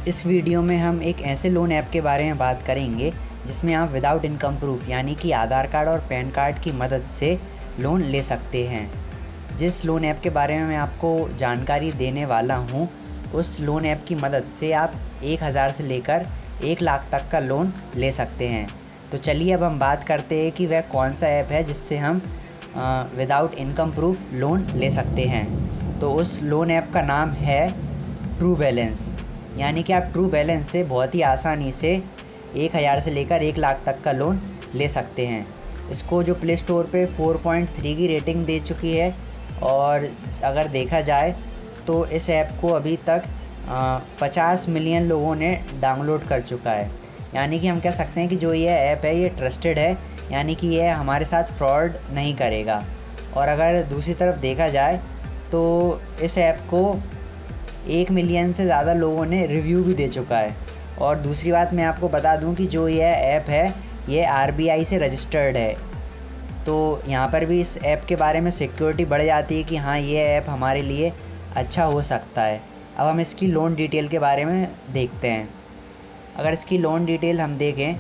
इस वीडियो में हम एक ऐसे लोन ऐप के बारे में बात करेंगे जिसमें आप विदाउट इनकम प्रूफ यानी कि आधार कार्ड और पैन कार्ड की मदद से लोन ले सकते हैं। जिस लोन ऐप के बारे में मैं आपको जानकारी देने वाला हूँ, उस लोन ऐप की मदद से आप 1000 से लेकर 1 लाख तक का लोन ले सकते हैं। तो चलिए अब हम बात करते हैं कि वह कौन सा ऐप है जिससे हम विदाउट इनकम प्रूफ लोन ले सकते हैं। तो उस लोन ऐप का नाम है ट्रू बैलेंस। यानी कि आप ट्रू बैलेंस से बहुत ही आसानी से 1000 से लेकर 1 लाख तक का लोन ले सकते हैं। इसको जो प्ले स्टोर पे 4.3 की रेटिंग दे चुकी है, और अगर देखा जाए तो इस ऐप को अभी तक 50 मिलियन लोगों ने डाउनलोड कर चुका है। यानी कि हम कह सकते हैं कि जो ये ऐप है ये ट्रस्टेड है, यानी कि ये हमारे साथ फ्रॉड नहीं करेगा। और अगर दूसरी तरफ देखा जाए तो इस ऐप को 1 मिलियन से ज़्यादा लोगों ने रिव्यू भी दे चुका है। और दूसरी बात मैं आपको बता दूं कि जो यह ऐप है ये RBI से रजिस्टर्ड है। तो यहाँ पर भी इस ऐप के बारे में सिक्योरिटी बढ़ जाती है कि हाँ, ये ऐप हमारे लिए अच्छा हो सकता है। अब हम इसकी लोन डिटेल के बारे में देखते हैं। अगर इसकी लोन डिटेल हम देखें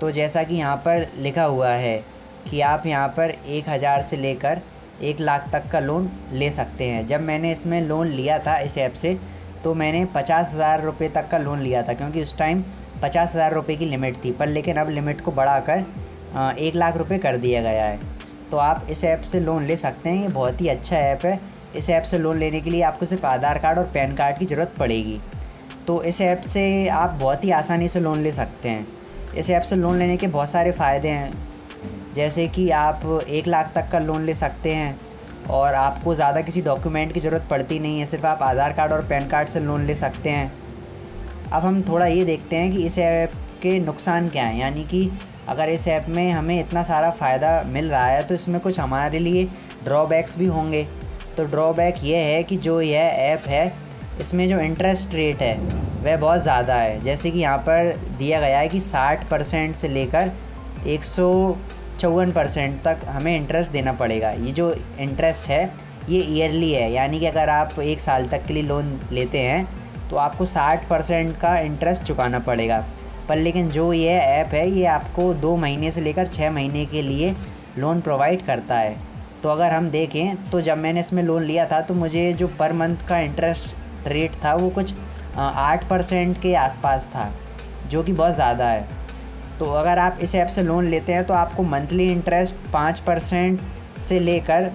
तो जैसा कि यहाँ पर लिखा हुआ है कि आप यहाँ पर 1000 से लेकर 1 लाख तक का लोन ले सकते हैं। जब मैंने इसमें लोन लिया था इस ऐप से, तो मैंने 50,000 रुपये तक का लोन लिया था, क्योंकि उस टाइम 50,000 रुपये की लिमिट थी। पर लेकिन अब लिमिट को बढ़ाकर 1 लाख रुपये कर दिया गया है। तो आप इस ऐप से लोन ले सकते हैं। ये बहुत ही अच्छा ऐप है। इस ऐप से लोन लेने के लिए आपको सिर्फ आधार कार्ड और पैन कार्ड की ज़रूरत पड़ेगी। तो इस ऐप से आप बहुत ही आसानी से लोन ले सकते हैं। इस ऐप से लोन लेने के बहुत सारे फ़ायदे हैं, जैसे कि आप 1 लाख तक का लोन ले सकते हैं और आपको ज़्यादा किसी डॉक्यूमेंट की ज़रूरत पड़ती नहीं है, सिर्फ आप आधार कार्ड और पैन कार्ड से लोन ले सकते हैं। अब हम थोड़ा ये देखते हैं कि इस ऐप के नुकसान क्या हैं। यानी कि अगर इस ऐप में हमें इतना सारा फ़ायदा मिल रहा है तो इसमें कुछ हमारे लिए ड्रॉबैक्स भी होंगे। तो ड्रॉबैक ये है कि जो यह ऐप है इसमें जो इंटरेस्ट रेट है वह बहुत ज़्यादा है। जैसे कि यहाँ पर दिया गया है कि 60% से लेकर 154% तक हमें इंटरेस्ट देना पड़ेगा। ये जो इंटरेस्ट है ये ईयरली है, यानी कि अगर आप 1 साल तक के लिए लोन लेते हैं तो आपको 60% का इंटरेस्ट चुकाना पड़ेगा। पर लेकिन जो ये ऐप है ये आपको 2 महीने से लेकर 6 महीने के लिए लोन प्रोवाइड करता है। तो अगर हम देखें तो जब मैंने इसमें लोन लिया था तो मुझे जो पर मंथ का इंटरेस्ट रेट था वो कुछ 8% के आसपास था, जो कि बहुत ज़्यादा है। तो अगर आप इस ऐप से लोन लेते हैं तो आपको मंथली इंटरेस्ट 5% से लेकर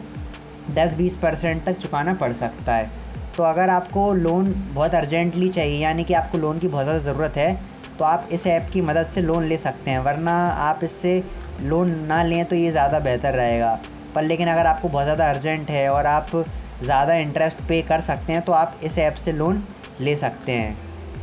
10-20% तक चुकाना पड़ सकता है। तो अगर आपको लोन बहुत अर्जेंटली चाहिए, यानी कि आपको लोन की बहुत ज़्यादा ज़रूरत है, तो आप इस ऐप की मदद से लोन ले सकते हैं। वरना आप इससे लोन ना लें तो ये ज़्यादा बेहतर रहेगा। पर लेकिन अगर आपको बहुत ज़्यादा अर्जेंट है और आप ज़्यादा इंटरेस्ट पे कर सकते हैं तो आप इस ऐप से लोन ले सकते हैं।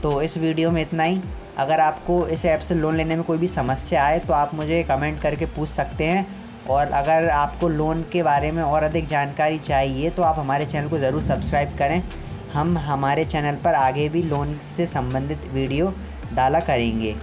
तो इस वीडियो में इतना ही। अगर आपको इस ऐप से लोन लेने में कोई भी समस्या आए तो आप मुझे कमेंट करके पूछ सकते हैं। और अगर आपको लोन के बारे में और अधिक जानकारी चाहिए तो आप हमारे चैनल को ज़रूर सब्सक्राइब करें। हम हमारे चैनल पर आगे भी लोन से संबंधित वीडियो डाला करेंगे।